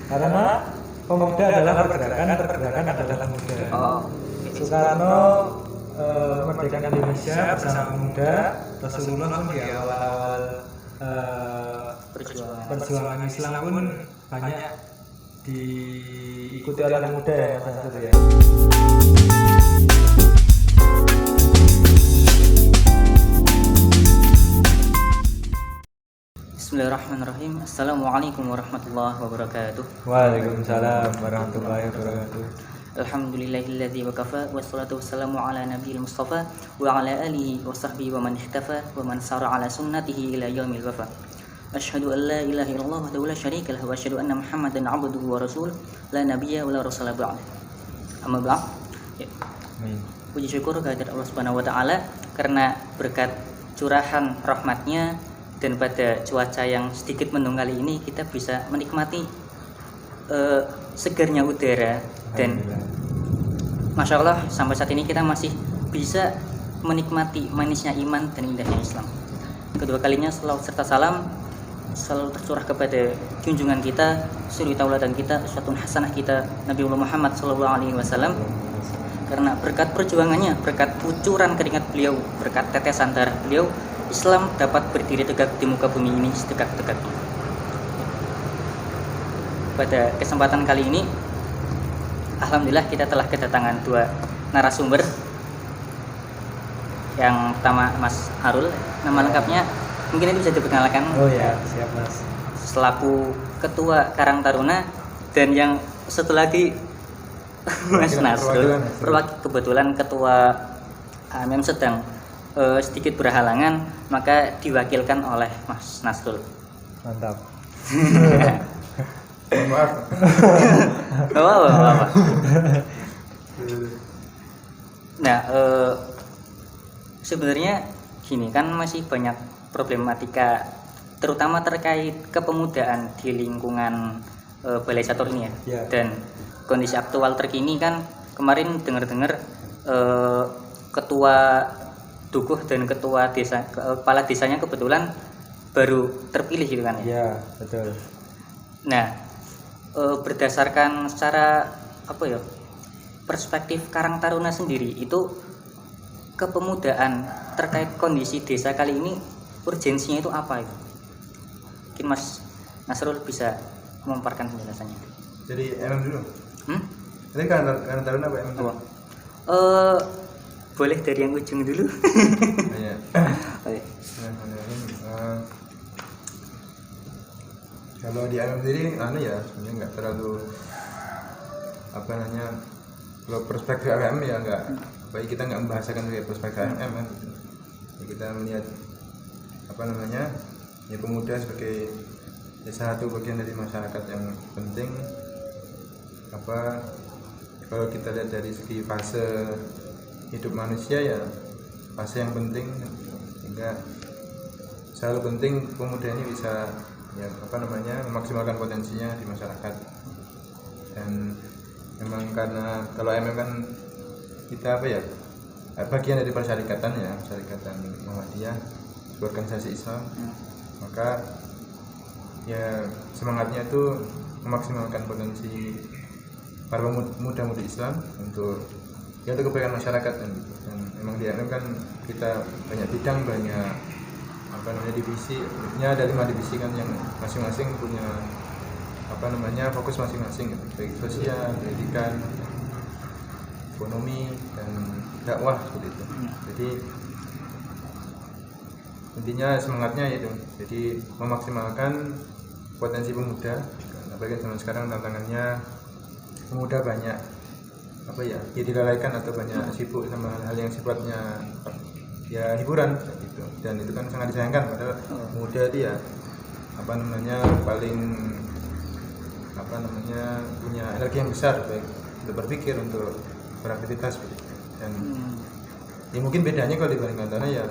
Karena pemuda adalah pergerakan adalah pemuda. Oh, Soekarno memerdekakan Indonesia bersama pemuda. Rasulullah pun di awal-awal perjuangan Islam pun banyak diikuti oleh pemuda ya Mas Nasrul ya. Bismillahirrahmanirrahim. Assalamualaikum warahmatullahi wabarakatuh. Waalaikumsalam warahmatullahi wabarakatuh. Alhamdulillahilladzi wa kafa wassalatu wassalamu ala nabiyil mustafa wa ala alihi wa sahbihi wa man ihtafa wa man sara ala sunnatihi ila yaumil wafa. Asyhadu an la ilaha illallah wahdahu la syarika lahu wa asyhadu anna Muhammadan 'abduhu wa rasuluh la nabiyya wa la rasula ba'd. Amma ba'd. Ya. Puji syukur kehadirat Allah Subhanahu wa taala karena berkat curahan rahmatnya dan pada cuaca yang sedikit mendung kali ini kita bisa menikmati segarnya udara dan Masya Allah sampai saat ini kita masih bisa menikmati manisnya iman dan indahnya Islam. Kedua kalinya selawat serta salam selalu tercurah kepada junjungan kita, suri tauladan kita, uswatun hasanah kita, Nabiullah Muhammad SAW. Karena berkat perjuangannya, berkat kucuran keringat beliau, berkat tetesan darah beliau, Islam dapat berdiri tegak di muka bumi ini setegak-tegaknya. Pada kesempatan kali ini, alhamdulillah kita telah kedatangan dua narasumber. Yang pertama Mas Harul, nama lengkapnya mungkin itu bisa diperkenalkan. Oh ya, siap Mas. Selaku Ketua Karang Taruna, dan yang satu lagi Mas Nasrul, kebetulan Ketua AMM sedang sedikit berhalangan, maka diwakilkan oleh Mas Nasrul. Mantap. Maaf. Apa. Nah, sebenarnya gini kan masih banyak problematika, terutama terkait kepemudaan di lingkungan Balai Catur ini ya. Dan kondisi aktual terkini kan kemarin dengar-dengar ketua dukuh dan ketua desa, kepala desanya kebetulan baru terpilih gitu kan ya. Iya, betul. Nah, berdasarkan secara perspektif Karang Taruna sendiri itu kepemudaan terkait kondisi desa kali ini urgensinya itu apa itu? Mungkin Mas Nasrul bisa memaparkan penjelasannya. Jadi MM dulu. Ini Karang Taruna apa MM dulu? Boleh dari yang ujung dulu. Iya. Kalau di MM sendiri, ya sebenarnya nggak terlalu kalau perspektif MM ya nggak, baik kita nggak membahasakan sebagai perspektif MM kan. Ya, kita melihat ya pemuda sebagai salah satu bagian dari masyarakat yang penting. Kalau kita lihat dari segi fase hidup manusia ya fase yang penting, sehingga selalu penting pemuda ini bisa memaksimalkan potensinya di masyarakat. Dan memang karena kalau MM kan kita bagian dari persyarikatan Muhammadiyah, organisasi Islam, maka ya semangatnya itu memaksimalkan potensi para muda-mudi Islam untuk kebaikan masyarakat dan memang di MM kan kita banyak bidang, banyak divisinya, ada 5 divisi kan yang masing-masing punya fokus masing-masing gitu. Baik sosial, pendidikan, ekonomi dan dakwah seperti itu. Jadi intinya semangatnya itu jadi memaksimalkan potensi pemuda. Apalagi zaman sekarang tantangannya pemuda banyak dilalaikan atau banyak sibuk sama hal yang sifatnya ya hiburan gitu, dan itu kan sangat disayangkan. Padahal pemuda itu ya paling punya energi yang besar baik untuk berpikir, untuk beraktivitas gitu. Dan ya mungkin bedanya kalau dibandingkan tanah ya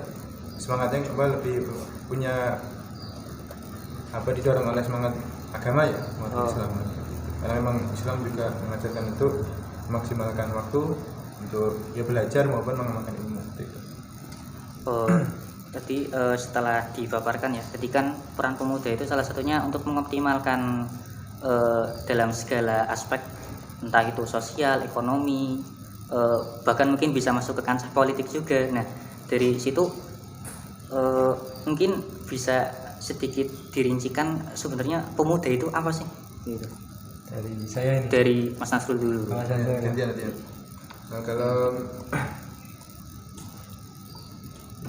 semangatnya lebih punya didorong oleh semangat agama ya, semangat Islam. Karena memang Islam juga mengajarkan untuk memaksimalkan waktu untuk belajar maupun mengamalkan ilmu gitu. Tadi setelah dipaparkan ya, tadi kan peran pemuda itu salah satunya untuk mengoptimalkan dalam segala aspek, entah itu sosial, ekonomi, bahkan mungkin bisa masuk ke kancah politik juga. Nah dari situ mungkin bisa sedikit dirincikan sebenarnya pemuda itu apa sih gitu. Dari saya ini. Dari Mas Nasrul dulu. Mas Nasrul, ya. Gantian. Nah, kalau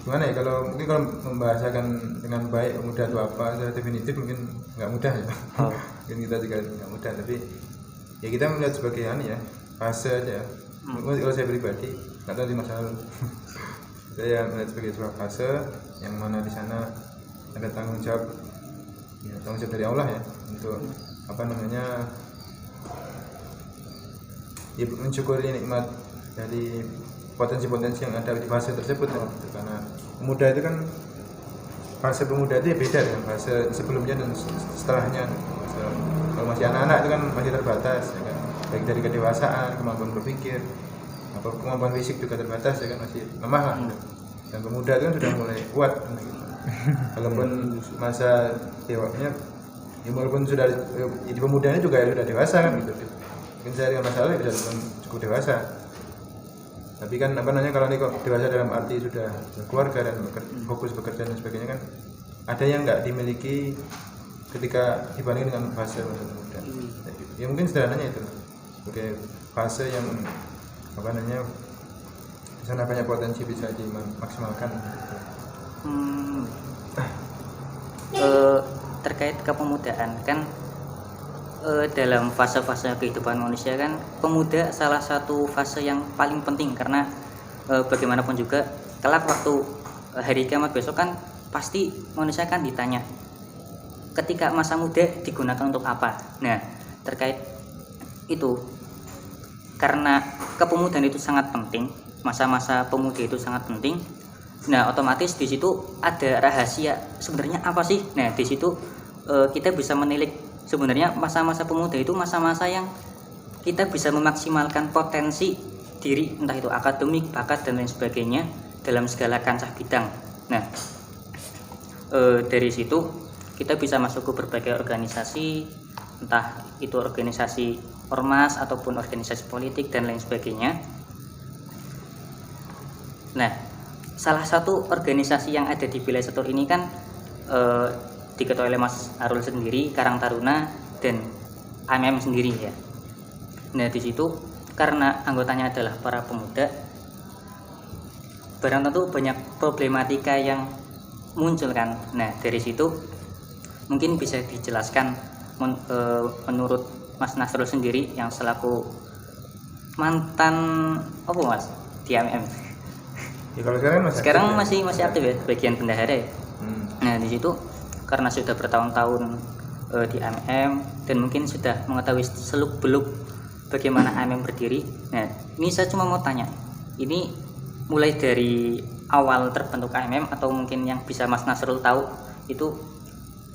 gimana ya, kalau mungkin kalau membahasakan dengan baik pemuda itu apa secara definitif mungkin nggak mudah ya. Mungkin kita juga nggak mudah, tapi ya kita melihat sebagai ya fase aja. Mungkin kalau saya pribadi nggak tahu di masa lalu saya melihat sebagai sebuah fase yang mana di sana ada tanggung jawab dari Allah ya, untuk ya mensyukuri nikmat dari potensi-potensi yang ada di fase tersebut ya. Karena pemuda itu kan, fase pemuda itu ya beda dengan fase sebelumnya dan setelahnya. Kalau masih anak-anak itu kan masih terbatas ya kan, baik dari kedewasaan, kemampuan berpikir, kemampuan fisik juga terbatas ya kan, masih lemah lah. Dan pemuda itu kan sudah mulai kuat gitu. Walaupun masa dewasanya ya, walaupun sudah di pemudanya juga ya sudah dewasa kan gitu. Mungkin saya dengan masalah bisa cukup dewasa, tapi kan kalau ini kok dewasa dalam arti sudah berkeluarga dan fokus bekerja dan sebagainya kan, ada yang nggak dimiliki ketika dibanding dengan fase muda. Ya mungkin sederhananya itu sebagai fase yang di sana banyak potensi bisa dimaksimalkan. Terkait kepemudaan kan, dalam fase-fase kehidupan manusia kan pemuda salah satu fase yang paling penting, karena bagaimanapun juga kelak waktu hari kiamat besok kan pasti manusia kan ditanya ketika masa muda digunakan untuk apa. Nah terkait itu, karena kepemudaan itu sangat penting, masa-masa pemuda itu sangat penting. Nah otomatis di situ ada rahasia sebenarnya apa sih. Nah di situ kita bisa menilik sebenarnya masa-masa pemuda itu masa-masa yang kita bisa memaksimalkan potensi diri, entah itu akademik, bakat dan lain sebagainya dalam segala kancah bidang. Nah dari situ kita bisa masuk ke berbagai organisasi, entah itu organisasi ormas ataupun organisasi politik dan lain sebagainya. Nah salah satu organisasi yang ada di wilayah Setur ini kan diketuai oleh Mas Arul sendiri, Karang Taruna dan AMM sendiri ya. Nah di situ karena anggotanya adalah para pemuda, barang tentu banyak problematika yang muncul kan. Nah dari situ mungkin bisa dijelaskan menurut Mas Nasrul sendiri yang selaku mantan apa Mas di AMM. Ya, kalau sekarang masih aktif ya, bagian bendahara ya. Nah di situ karena sudah bertahun-tahun di AMM dan mungkin sudah mengetahui seluk-beluk bagaimana AMM berdiri. Nah ini saya cuma mau tanya, ini mulai dari awal terbentuk AMM atau mungkin yang bisa Mas Nasrul tahu itu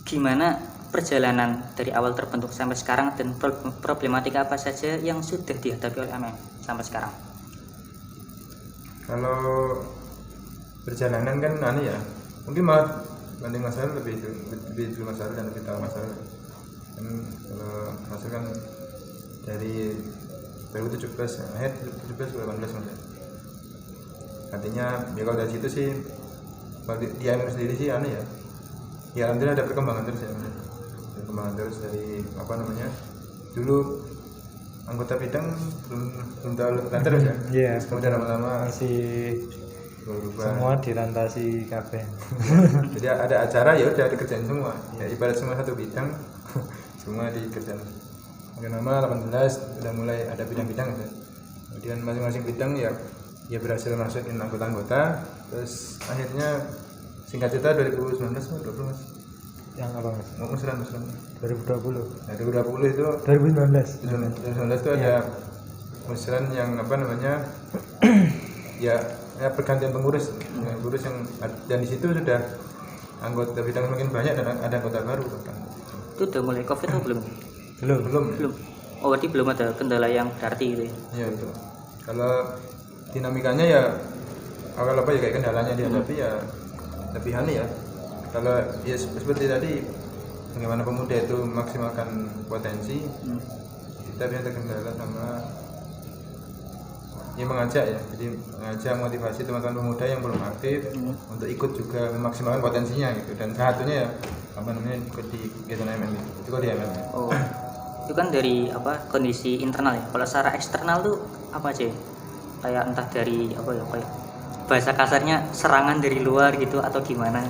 gimana perjalanan dari awal terbentuk sampai sekarang dan problematika apa saja yang sudah dihadapi oleh AMM sampai sekarang. Kalau perjalanan kan ya mungkin malah banding masalah lebih dulu masalah dan lebih tahu masalah kan. Kalau masalah kan dari 2017 akhir 2017 18 artinya ya kalau dari situ sih di AMM sendiri sih ya alhamdulillah ada perkembangan terus ya, perkembangan terus dari dulu anggota bidang belum tahu terus ya. Iya. Kemudian lama-lama masih berubah. Semua dirantasi kabeh. Jadi ada acara ya udah dikerjain semua. Ya ibarat semua satu bidang semua dikerjain. Makin lama 18 udah mulai ada bidang-bidang ya. Kemudian masing-masing bidang ya berhasil masukin anggota-anggota. Terus akhirnya singkat cerita 2019 20 Mas. Yang apa Mas? Musran 2020. Nah, 2020 itu 2019 itu ada musran yang ya pergantian pengurus yang dan di situ sudah anggota bidang semakin banyak dan ada anggota baru bahkan. Itu udah mulai COVID atau belum? Belum. Oh berarti belum ada kendala yang berarti gitu ya? Iya betul. Kalau dinamikanya ya awal ya kayak kendalanya dihadapi ya lebih ya. Kalau ya seperti tadi bagaimana pemuda itu memaksimalkan potensi, kita biasanya terkendala sama ini mengajak ya, jadi mengajak motivasi teman-teman pemuda yang belum aktif untuk ikut juga memaksimalkan potensinya gitu. Dan salah satunya ya apa namanya ikut di kegiatan MM itu kok di MM. Oh, itu kan dari apa kondisi internal ya. Kalau secara eksternal tuh apa aja? Kayak entah dari apa ya, kayak bahasa kasarnya serangan dari luar gitu atau gimana?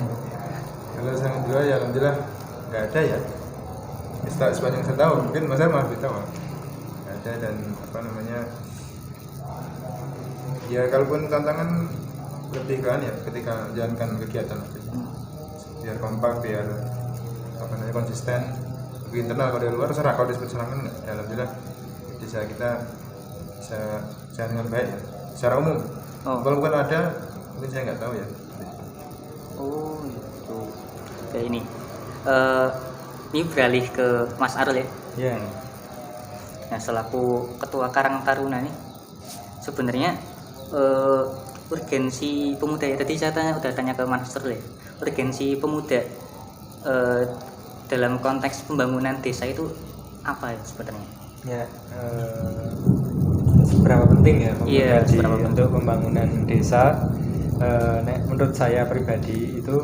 Kalau serangan dua ya alhamdulillah nggak ada ya. Sepanjang saya tahu mungkin masa maaf tahu nggak ada. Dan apa namanya ya kalaupun tantangan lebih kan ya ketika menjalankan kegiatan biar kompak, biar apa namanya konsisten. Lebih internal, kalau dari luar serah, kalau disebut serangan nggak, alhamdulillah kita bisa jalan dengan baik ya. Secara umum kalau bukan ada mungkin saya nggak tahu ya. Oh gitu. Kayak ini beralih ke Mas Arul ya. Ya. Nah, selaku ketua Karang Taruna nih sebenarnya urgensi pemuda ya, tadi saya udah tanya ke Mas Arul ya, urgensi pemuda dalam konteks pembangunan desa itu apa ya sebenarnya? Ya, seberapa penting ya pemuda untuk pembangunan desa? Menurut saya pribadi itu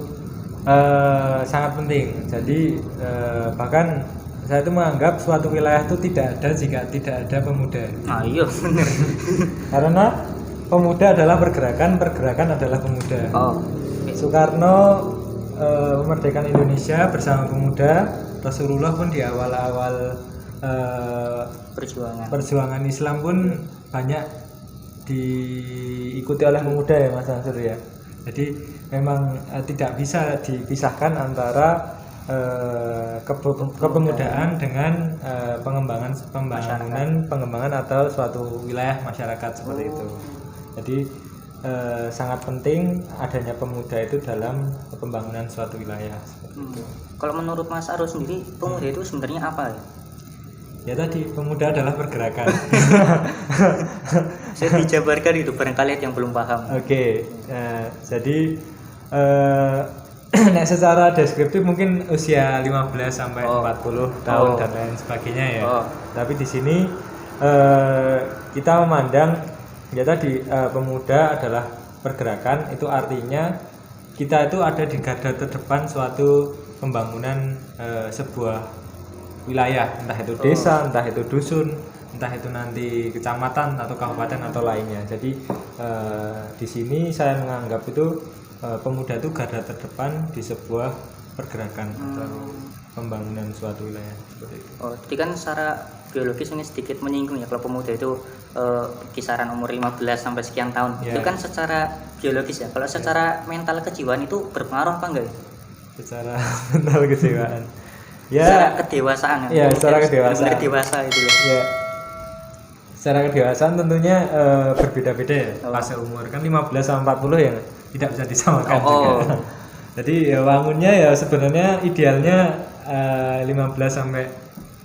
sangat penting. Jadi bahkan saya itu menganggap suatu wilayah itu tidak ada jika tidak ada pemuda. Ah iya benar. Karena pemuda adalah pergerakan adalah pemuda. Soekarno memerdekakan Indonesia bersama pemuda. Rasulullah pun di awal-awal perjuangan Islam pun banyak diikuti oleh pemuda ya Mas Ansur ya. Jadi memang tidak bisa dipisahkan antara kepemudaan dengan pengembangan atau suatu wilayah masyarakat seperti itu. Jadi sangat penting adanya pemuda itu dalam pembangunan suatu wilayah seperti itu. Kalau menurut Mas Arul sendiri pemuda itu sebenarnya apa ya? Ya tadi pemuda adalah pergerakan. Saya dijabarkan itu barangkali yang belum paham. Oke, jadi nah secara deskriptif mungkin usia 15 sampai 40 tahun dan lain sebagainya ya. Tapi di sini kita memandang ya tadi pemuda adalah pergerakan, itu artinya kita itu ada di garda terdepan suatu pembangunan sebuah wilayah, entah itu desa, entah itu dusun, entah itu nanti kecamatan atau kabupaten atau lainnya. Jadi di sini saya menganggap itu pemuda itu garda terdepan di sebuah pergerakan atau pembangunan suatu wilayah seperti itu. Jadi kan secara biologis ini sedikit menyinggung ya kalau pemuda itu kisaran umur 15 sampai sekian tahun. Itu kan secara biologis ya. Kalau secara mental kejiwaan itu berpengaruh apa enggak? Secara mental kejiwaan. Ya, secara kedewasaan ya. Secara kedewasaan. Dewasa itu ya. Secara kedewasaan tentunya berbeda-beda ya. Fase umur kan 15 sampai 40 ya tidak bisa disamakan juga. Jadi ya bangunnya ya sebenarnya idealnya 15 sampai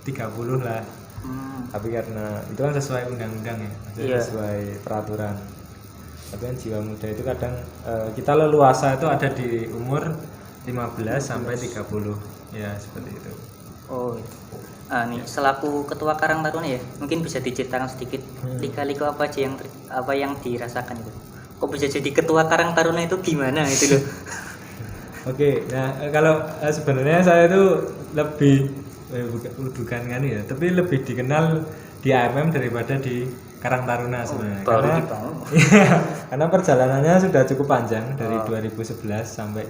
30 lah. Tapi karena itu kan sesuai undang-undang ya, sesuai peraturan. Tapi kan jiwa muda itu kadang kita leluasa itu ada di umur 15 sampai 30 ya seperti itu. Nih selaku ketua Karang Taruna ya, mungkin bisa diceritakan sedikit lika-liku apa aja yang dirasakan itu. Kok bisa jadi ketua Karang Taruna itu gimana itu loh? Oke, nah kalau sebenarnya saya itu lebih bukan kan ya, tapi lebih dikenal di AMM daripada di Karang Taruna sebenarnya. Karena perjalanannya sudah cukup panjang dari 2011 sampai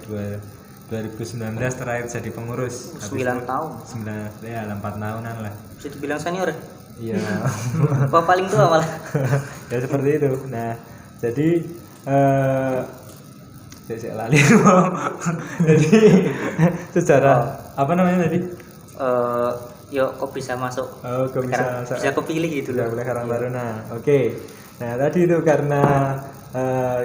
2019 terakhir jadi pengurus. 9 tahun. 4 tahunan lah. Bisa dibilang senior ya? Iya. Apa paling tua malah? Ya seperti itu. Nah, jadi saya lali. Jadi secara apa namanya tadi? Kok bisa masuk? Bisa kepilih gitu loh. Oleh Karang Taruna. Oke. Nah, tadi itu karena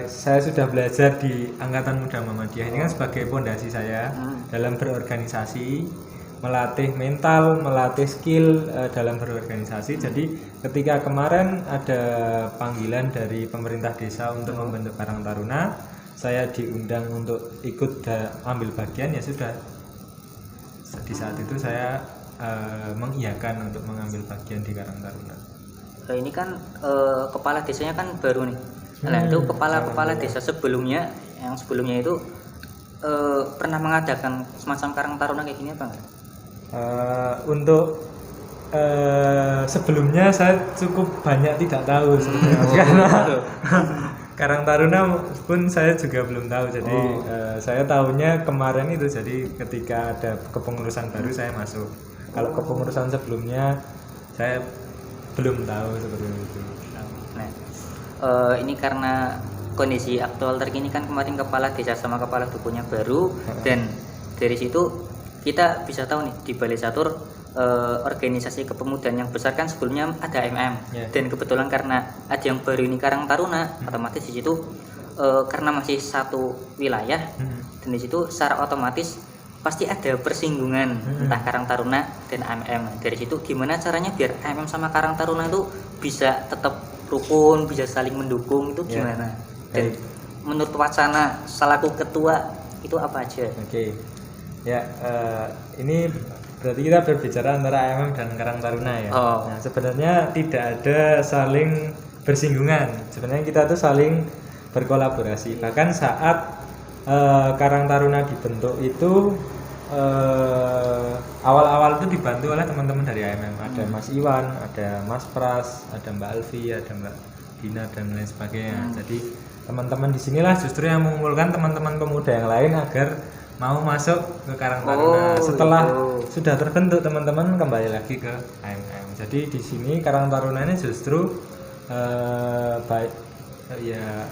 saya sudah belajar di Angkatan Muda Muhammadiyah ini kan sebagai pondasi saya dalam berorganisasi, melatih mental, melatih skill dalam berorganisasi. Jadi ketika kemarin ada panggilan dari pemerintah desa untuk membentuk Karang Taruna, saya diundang untuk ikut ambil bagian, ya sudah, di saat itu saya mengiyakan untuk mengambil bagian di Karang Taruna. Nah, ini kan kepala desanya kan baru nih. Nah itu kepala desa sebelumnya, yang sebelumnya itu pernah mengadakan semacam Karang Taruna kayak gini apa enggak? Untuk sebelumnya saya cukup banyak tidak tahu sebenarnya karena Karang Taruna pun saya juga belum tahu. Jadi saya tahunya kemarin itu, jadi ketika ada kepengurusan baru saya masuk. Kalau kepengurusan sebelumnya saya belum tahu seperti itu. Nah, ini karena kondisi aktual terkini kan kemarin kepala desa sama kepala dukuhnya baru, dan dari situ kita bisa tahu nih di Balai Catur organisasi kepemudaan yang besar kan sebelumnya ada MM, dan kebetulan karena ada yang baru ini Karang Taruna, otomatis di situ karena masih satu wilayah, dan di situ secara otomatis pasti ada persinggungan entah Karang Taruna dan MM. Dari situ gimana caranya biar MM sama Karang Taruna itu bisa tetap rukun, bisa saling mendukung, itu gimana? Dan menurut wacana selaku ketua itu apa aja? Oke. Ya, ini berarti kita berbicara antara MM dan Karang Taruna ya. Nah, sebenarnya tidak ada saling bersinggungan. Sebenarnya kita tuh saling berkolaborasi. Bahkan saat Karang Taruna dibentuk itu awal-awal itu dibantu oleh teman-teman dari AMM. Ada Mas Iwan, ada Mas Pras, ada Mbak Alfi, ada Mbak Dina dan lain sebagainya. Jadi teman-teman di sinilah justru yang mengumpulkan teman-teman pemuda yang lain agar mau masuk ke Karang Taruna. Setelah sudah terbentuk, teman-teman kembali lagi ke AMM. Jadi di sini Karang Taruna ini justru baik ya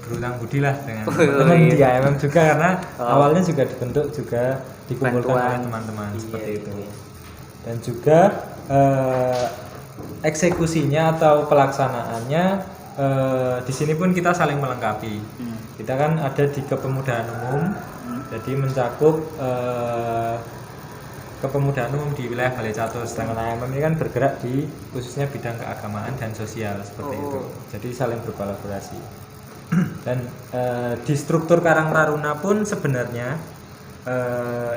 berutang budi lah dengan teman-teman di AMM juga, karena awalnya juga dibentuk juga dikumpulkan oleh teman-teman seperti itu. Dan juga eksekusinya atau pelaksanaannya di sini pun kita saling melengkapi. Kita kan ada di kepemudaan umum, jadi mencakup kepemudaan umum di wilayah Balai Catur. Sedangkan AMM ini kan bergerak di khususnya bidang keagamaan dan sosial seperti itu. Jadi saling berkolaborasi. Dan di struktur Karang Taruna pun sebenarnya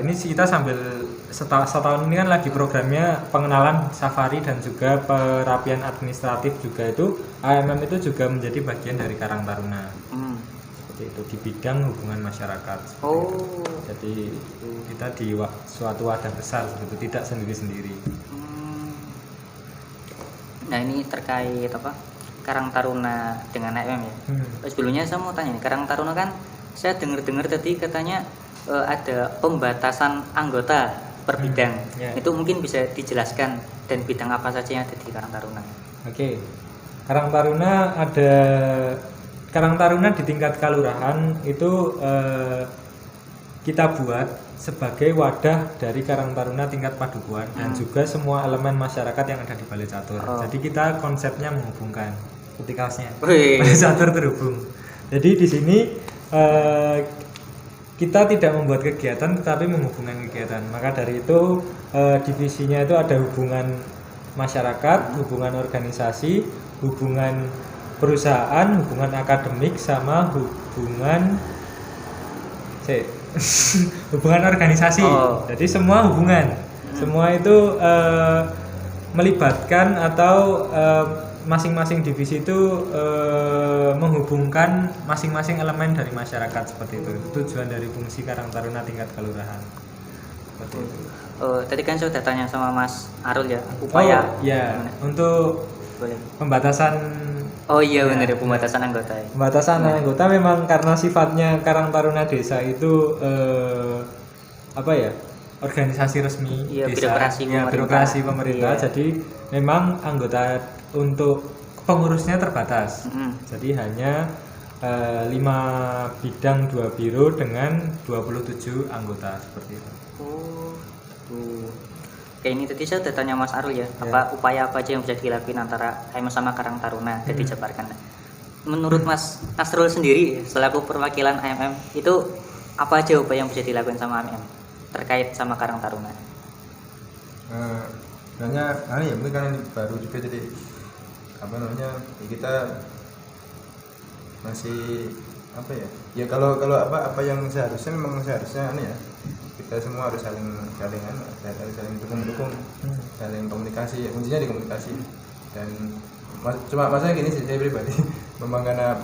ini kita sambil setahun ini kan lagi programnya pengenalan safari dan juga perapian administratif juga, itu AMM itu juga menjadi bagian dari Karang Taruna. Seperti itu di bidang hubungan masyarakat. Jadi kita di suatu wadah besar seperti itu, tidak sendiri-sendiri. Nah ini terkait apa Karang Taruna dengan AMM ya. Sebelumnya saya mau tanya nih, Karang Taruna kan saya dengar-dengar tadi katanya ada pembatasan anggota per bidang. Itu mungkin bisa dijelaskan, dan bidang apa saja yang ada di Karang Taruna? Oke. Karang Taruna ada Karang Taruna di tingkat kelurahan itu kita buat sebagai wadah dari Karang Taruna tingkat padukuhan dan juga semua elemen masyarakat yang ada di Balai Catur. Jadi kita konsepnya menghubungkan seperti kaosnya. Balai Catur terhubung. Jadi di sini kita tidak membuat kegiatan tetapi menghubungkan kegiatan. Maka dari itu divisinya itu ada hubungan masyarakat, hubungan organisasi, hubungan perusahaan, hubungan akademik, sama hubungan hubungan organisasi. Jadi semua hubungan, semua itu melibatkan atau masing-masing divisi itu menghubungkan masing-masing elemen dari masyarakat seperti itu. Tujuan dari fungsi Karang Taruna tingkat kelurahan. Seperti itu. Tadi kan saya sudah tanya sama Mas Arul ya, upaya untuk pembatasan. Benar, pembatasan anggota. Pembatasan anggota memang karena sifatnya Karang Taruna desa itu organisasi resmi desa, birokrasi pemerintah. Jadi memang anggota untuk pengurusnya terbatas. Jadi hanya 5 bidang 2 biro dengan 27 anggota seperti itu. Kayak ini tadi saya udah tanya Mas Arul ya, upaya apa aja yang bisa dilakukan antara AMM sama Karang Taruna dan dijabarkan. Menurut Mas Nasrul sendiri selaku perwakilan AMM, itu apa aja upaya yang bisa dilakukan sama AMM terkait sama Karang Taruna? Sebenarnya mungkin kan ini baru juga, jadi kita masih apa ya? Ya kalau apa yang seharusnya memang seharusnya ya kita semua harus saling dukung, saling komunikasi. Kuncinya di komunikasi. Dan cuma masalah gini sih, saya pribadi memang karena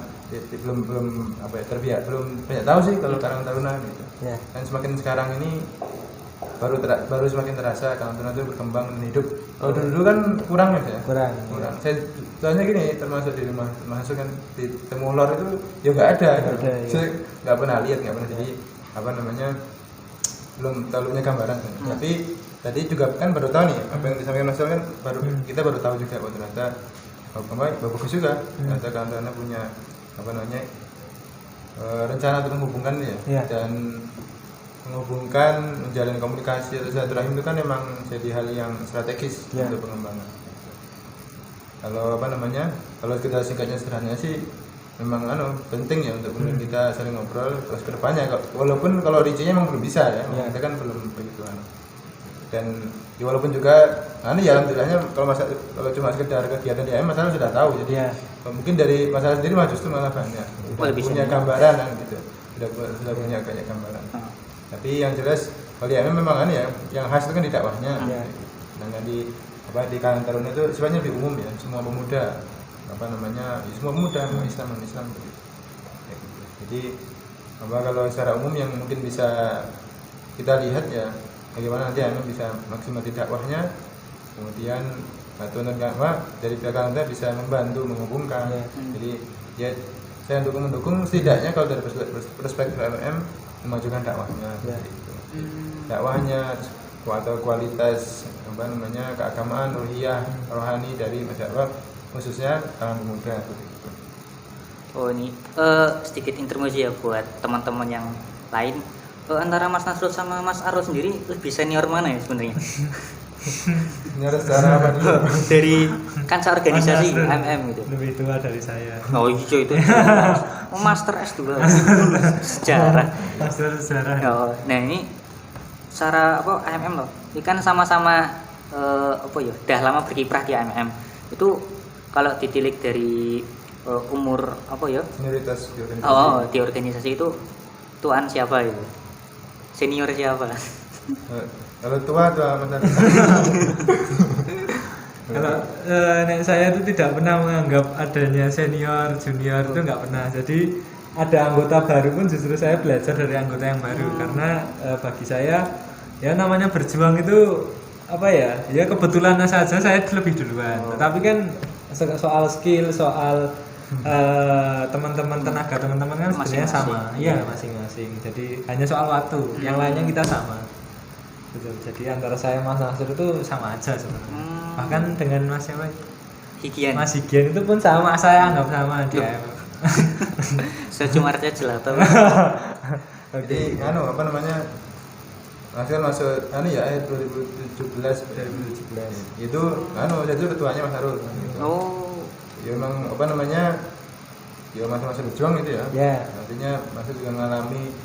belum apa ya, terbiak belum banyak tahu sih kalau Karang Taruna gitu. Ya. Dan semakin sekarang ini baru semakin terasa Karang Taruna itu berkembang dan hidup. Kalau dulu kan kurang ya. Kurang. Saya soalnya gini, termasuk di rumah, termasuk kan di Temulor itu ya nggak ada. Ya. Saya nggak pernah lihat, nggak pernah jadi apa namanya, belum terlalu punya gambaran. Tapi tadi juga kan baru tahu nih apa yang disampaikan Mas Al kan kita baru tahu juga bahwa ternyata bagus juga ternyata Karang Taruna punya apa namanya rencana untuk menghubungkan ya. Dan menghubungkan, menjalin komunikasi atau silaturahim itu kan memang jadi hal yang strategis untuk pengembangan. Kalau apa namanya, kalau kita singkatnya sederhananya sih memang penting ya untuk kita saling ngobrol terus ke depannya, walaupun kalau rincinya memang belum bisa ya, kita kan belum begitu dan ya, walaupun juga ya alhamdulillahnya kalau cuma sekedar kegiatan di AM masalah sudah tahu, jadi mungkin dari masalah sendiri justru malah banyak punya gambaran gitu, sudah punya banyak gambaran. Tapi yang jelas kalau di AM memang yang khas itu kan di dakwahnya. Dan di Karang Taruna itu sifatnya lebih umum ya, semua pemuda semua pemuda Islam begitu. Jadi kalau secara umum yang mungkin bisa kita lihat ya bagaimana nanti AM bisa maksimal di dakwahnya, kemudian Tunan dari belakang kita bisa membantu menghubungkan. Jadi ya saya mendukung setidaknya kalau dari perspektif MM memajukan dakwahnya gitu. Dakwahnya atau kualitas keagamaan rohani dari masyarakat khususnya kalangan pemuda gitu. Oh ini sedikit intermezzo ya buat teman-teman yang lain. Antara Mas Nasrul sama Mas Arul sendiri lebih senior mana ya sebenarnya? Senior secara apa dulu? Dari kancah organisasi MM gitu. Lebih tua dari saya. Oh iya itu. Master S2 sejarah. Master sejarah. Oh, nah ini secara AMM loh. Ini kan sama-sama udah lama berkiprah di AMM. Itu kalau ditilik dari umur senioritas di organisasi. Di organisasi itu tuan siapa itu? Senior siapa? Kalau tua Mas Arul. Kalau saya itu tidak pernah menganggap adanya senior junior, itu nggak pernah. Jadi ada anggota baru pun justru saya belajar dari anggota yang baru, karena bagi saya ya namanya berjuang itu ya kebetulan saja saya lebih duluan. Tetapi kan soal skill, soal teman-teman tenaga teman-teman kan sebenarnya sama, iya masing-masing. Jadi hanya soal waktu, yang lainnya kita sama. Betul. Jadi antara saya Mas Nasrul itu sama aja sebenarnya. Bahkan dengan Mas siapa? Higien. Mas Higien itu pun sama, saya anggap sama dia. Saya cuma artinya gelato. Jadi Mas kan masuk 2017 itu jadi ketuanya Mas Arul gitu. Oh. Ya memang ya masa-masa berjuang itu ya. Artinya masa juga mengalami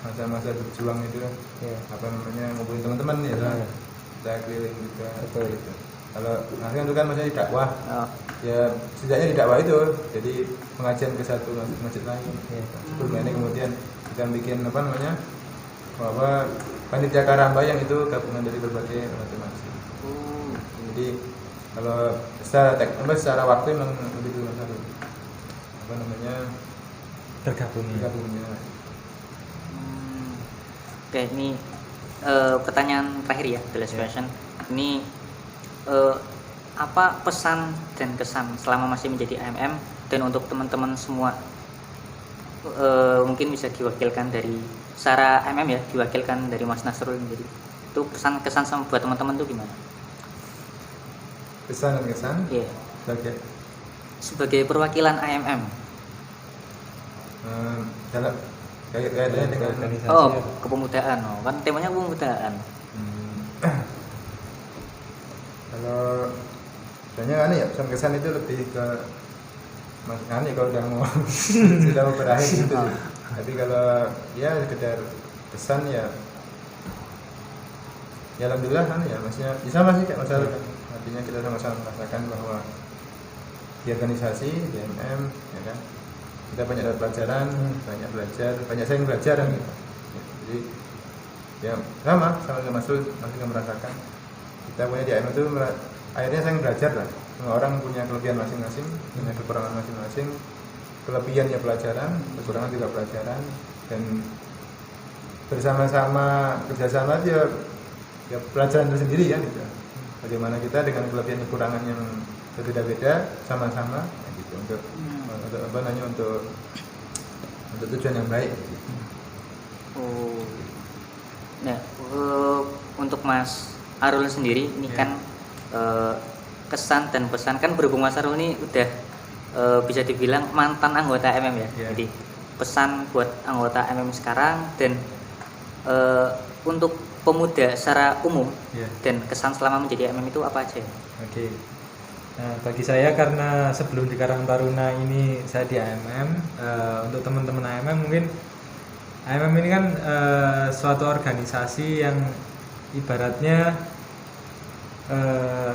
masa-masa berjuang itu ngumpulin teman-teman ya. Kita keliling juga gitu. Kalau akhirnya itu kan masih di dakwah. Ya setidaknya di dakwah itu jadi pengajian ke satu masjid lain. Sebelum ini kemudian kita bikin panitia Karamba yang itu gabungan dari berbagai masing-masing. Jadi kalau secara waktu memang begitu Mas Arul. Tergabungnya. Oke, ini pertanyaan terakhir ya, the last question. Ini apa pesan dan kesan selama masih menjadi AMM dan untuk teman-teman semua, mungkin bisa diwakilkan dari secara AMM ya, diwakilkan dari Mas Nasrul jadi itu pesan kesan sama buat teman-teman tuh gimana? Pesan dan kesan? Iya. Sebagai perwakilan AMM. Dalam kaitannya dengan kepemudaan. Kan temanya kepemudaan. Kalau sebenarnya ya pesan-kesan itu lebih ke Mas kalau udah mau sudah mau berakhir gitu. Tapi kalau ya sekedar pesan ya alhamdulillah maksudnya bisa masih kayak masalah kan. Artinya kita sama-sama merasakan bahwa di organisasi, di MM ya kan, kita banyak dapat pelajaran, banyak belajar, banyak saya yang belajar kan gitu. Jadi ya sama masih merasakan kita punya di IMM itu akhirnya saya belajar lah. Semua orang punya kelebihan masing-masing, punya kekurangan masing-masing. Kelebihannya pelajaran, kekurangan juga pelajaran, dan bersama-sama kerjasama dia ya pelajaran itu sendiri kan gitu. Bagaimana kita dengan kelebihan kekurangan yang berbeda-beda sama-sama ya gitu untuk apa namanya untuk tujuan yang baik. Oh. Nah, untuk Mas Arul sendiri ini kan kesan dan pesan kan berhubung Mas Arul ini udah bisa dibilang mantan anggota MM ya. Jadi pesan buat anggota MM sekarang dan untuk pemuda secara umum dan kesan selama menjadi MM itu apa aja? Oke. Nah, bagi saya karena sebelum di Karang Taruna ini saya di AMM, untuk teman-teman AMM mungkin AMM ini kan suatu organisasi yang ibaratnya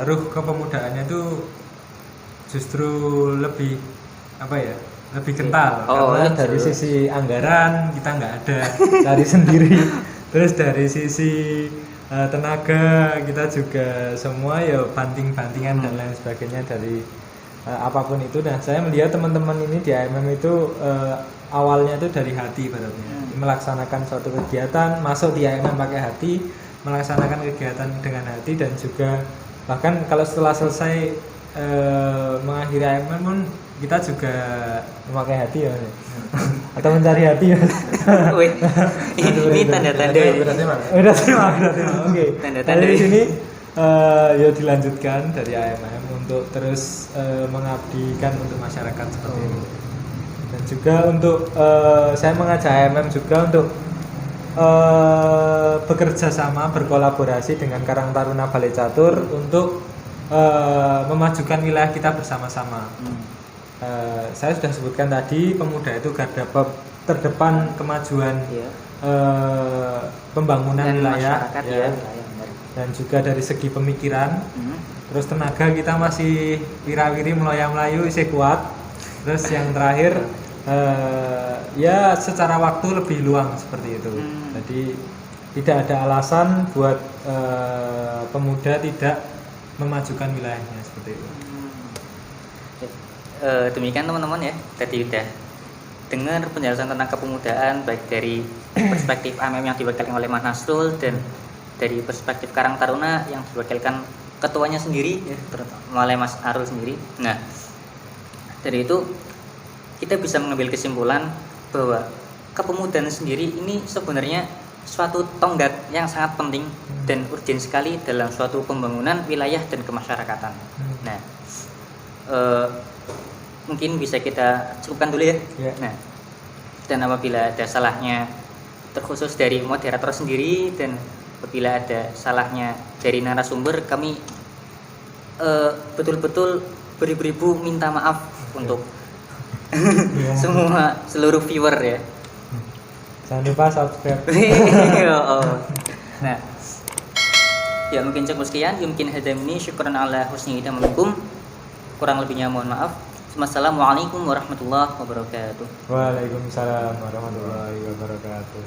ruh kepemudaannya itu justru lebih apa ya, lebih kental karena dari sisi anggaran kita nggak ada cari sendiri, terus dari sisi tenaga kita juga semua ya banting-bantingan dan lain sebagainya dari apapun itu. Nah, saya melihat teman-teman ini di AMM itu awalnya itu dari hati ibaratnya melaksanakan suatu kegiatan, masuk di AMM pakai hati, melaksanakan kegiatan dengan hati, dan juga bahkan kalau setelah selesai mengakhiri AMM pun kita juga memakai hati ya atau mencari hati ya. Ini tanda-tanda berarti oke. Tanda-tanda di sini ya dilanjutkan dari AMM untuk terus mengabdikan untuk masyarakat seperti ini. Dan juga untuk saya mengajak AMM juga untuk bekerja sama, berkolaborasi dengan Karang Taruna Balai Catur untuk memajukan wilayah kita bersama-sama. Saya sudah sebutkan tadi, pemuda itu garda terdepan kemajuan pembangunan dan wilayah dan juga dari segi pemikiran. Terus tenaga kita masih wirawiri meloyang-melayu isih kuat. Terus yang terakhir ya secara waktu lebih luang seperti itu. Jadi tidak ada alasan buat pemuda tidak memajukan wilayahnya seperti itu. Demikian teman-teman ya, tadi udah dengar penjelasan tentang kepemudaan baik dari perspektif AMM yang diwakilkan oleh Mas Nasrul dan dari perspektif Karang Taruna yang diwakilkan ketuanya sendiri ya, oleh Mas Arul sendiri. Nah, dari itu kita bisa mengambil kesimpulan bahwa kepemudaan sendiri ini sebenarnya suatu tonggak yang sangat penting dan urgent sekali dalam suatu pembangunan wilayah dan kemasyarakatan. Nah, mungkin bisa kita cukupkan dulu ya. Nah, dan apabila ada salahnya terkhusus dari moderator sendiri dan apabila ada salahnya dari narasumber, kami betul-betul beribu-ribu minta maaf untuk semua seluruh viewer ya. Jangan lupa subscribe. Nah, ya mungkin cukup sekian. Mungkin hadamni syukran ala husni hidayatikum. Kurang lebihnya mohon maaf. Wassalamualaikum warahmatullahi wabarakatuh. Waalaikumsalam warahmatullahi wabarakatuh.